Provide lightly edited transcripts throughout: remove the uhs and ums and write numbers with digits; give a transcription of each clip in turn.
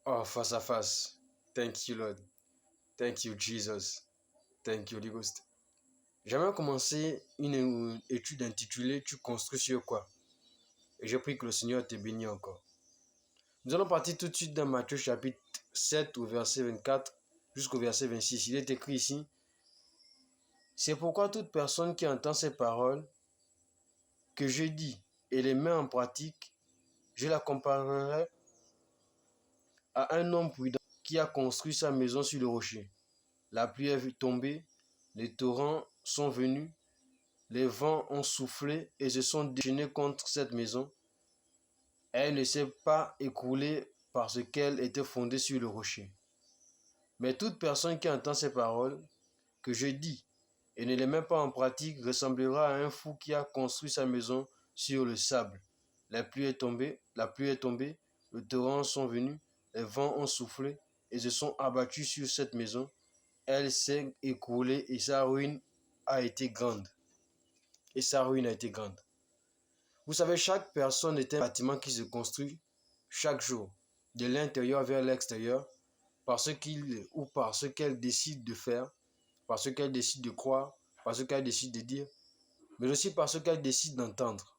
Oh, face à face. Thank you, Lord. Thank you, Jesus. Thank you, Holy Ghost. J'aimerais commencer une étude intitulée Tu construis sur quoi? Et je prie que le Seigneur te bénisse encore. Nous allons partir tout de suite dans Matthieu chapitre 7 au verset 24 jusqu'au verset 26. Il est écrit ici: C'est pourquoi toute personne qui entend ces paroles que je dis et les met en pratique, je la comparerai à un homme prudent qui a construit sa maison sur le rocher. La pluie est tombée, les torrents sont venus, les vents ont soufflé et se sont déchaînés contre cette maison. Elle ne s'est pas écroulée parce qu'elle était fondée sur le rocher. Mais toute personne qui entend ces paroles que je dis et ne les met pas en pratique ressemblera à un fou qui a construit sa maison sur le sable. La pluie est tombée, les torrents sont venus, les vents ont soufflé et se sont abattus sur cette maison. Elle s'est écroulée et sa ruine a été grande. Vous savez, chaque personne est un bâtiment qui se construit chaque jour, de l'intérieur vers l'extérieur, par ce qu'il ou par ce qu'elle décide de faire, par ce qu'elle décide de croire, par ce qu'elle décide de dire, mais aussi par ce qu'elle décide d'entendre.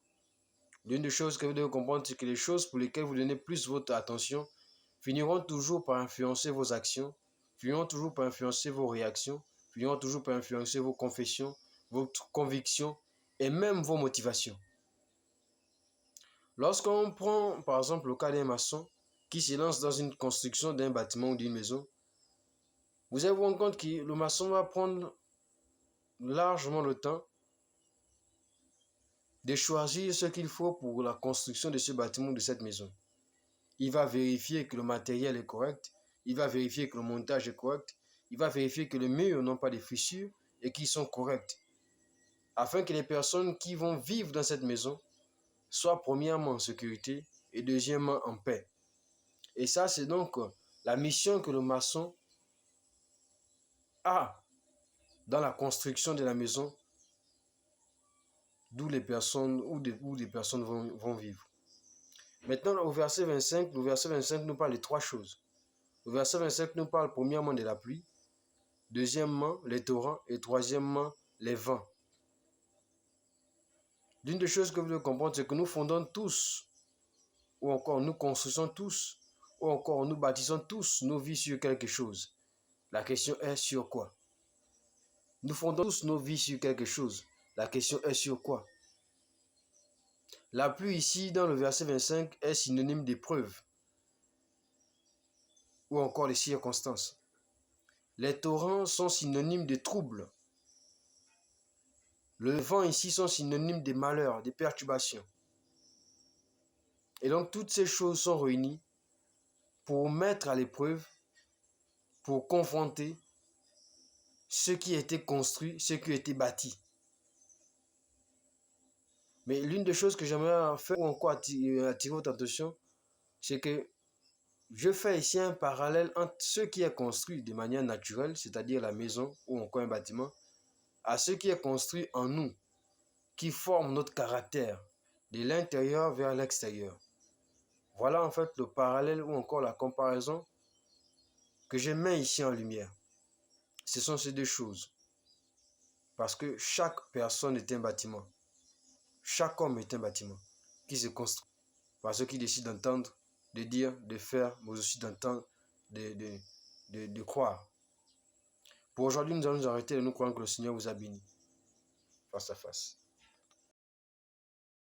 L'une des choses que vous devez comprendre, c'est que les choses pour lesquelles vous donnez plus votre attention finiront toujours par influencer vos actions, finiront toujours par influencer vos réactions, finiront toujours par influencer vos confessions, vos convictions et même vos motivations. Lorsqu'on prend par exemple le cas d'un maçon qui se lance dans une construction d'un bâtiment ou d'une maison, vous allez vous rendre compte que le maçon va prendre largement le temps de choisir ce qu'il faut pour la construction de ce bâtiment ou de cette maison. Il va vérifier que le matériel est correct, il va vérifier que le montage est correct, il va vérifier que les murs n'ont pas de fissures et qu'ils sont corrects, afin que les personnes qui vont vivre dans cette maison soient premièrement en sécurité et deuxièmement en paix. Et ça, c'est donc la mission que le maçon a dans la construction de la maison d'où les personnes, où des personnes vont vivre. Maintenant, au verset 25, le verset 25 nous parle de trois choses. Le verset 25 nous parle premièrement de la pluie, deuxièmement les torrents et troisièmement les vents. L'une des choses que vous devez comprendre, c'est que nous fondons tous, ou encore nous construisons tous, ou encore nous bâtissons tous nos vies sur quelque chose. La question est sur quoi? Nous fondons tous nos vies sur quelque chose. La question est sur quoi? La pluie ici, dans le verset 25, est synonyme d'épreuve ou encore les circonstances. Les torrents sont synonymes de troubles. Le vent ici sont synonymes de malheurs, de perturbations. Et donc toutes ces choses sont réunies pour mettre à l'épreuve, pour confronter ce qui a été construit, ce qui a été bâti. Mais l'une des choses que j'aimerais faire ou encore attirer votre attention, c'est que je fais ici un parallèle entre ce qui est construit de manière naturelle, c'est-à-dire la maison ou encore un bâtiment, à ce qui est construit en nous, qui forme notre caractère, de l'intérieur vers l'extérieur. Voilà en fait le parallèle ou encore la comparaison que je mets ici en lumière. Ce sont ces deux choses. Parce que chaque personne est un bâtiment. Chaque homme est un bâtiment qui se construit par ceux qui décident d'entendre, de dire, de faire, mais aussi d'entendre, de croire. Pour aujourd'hui, nous allons nous arrêter et nous croyons que le Seigneur vous a béni face à face.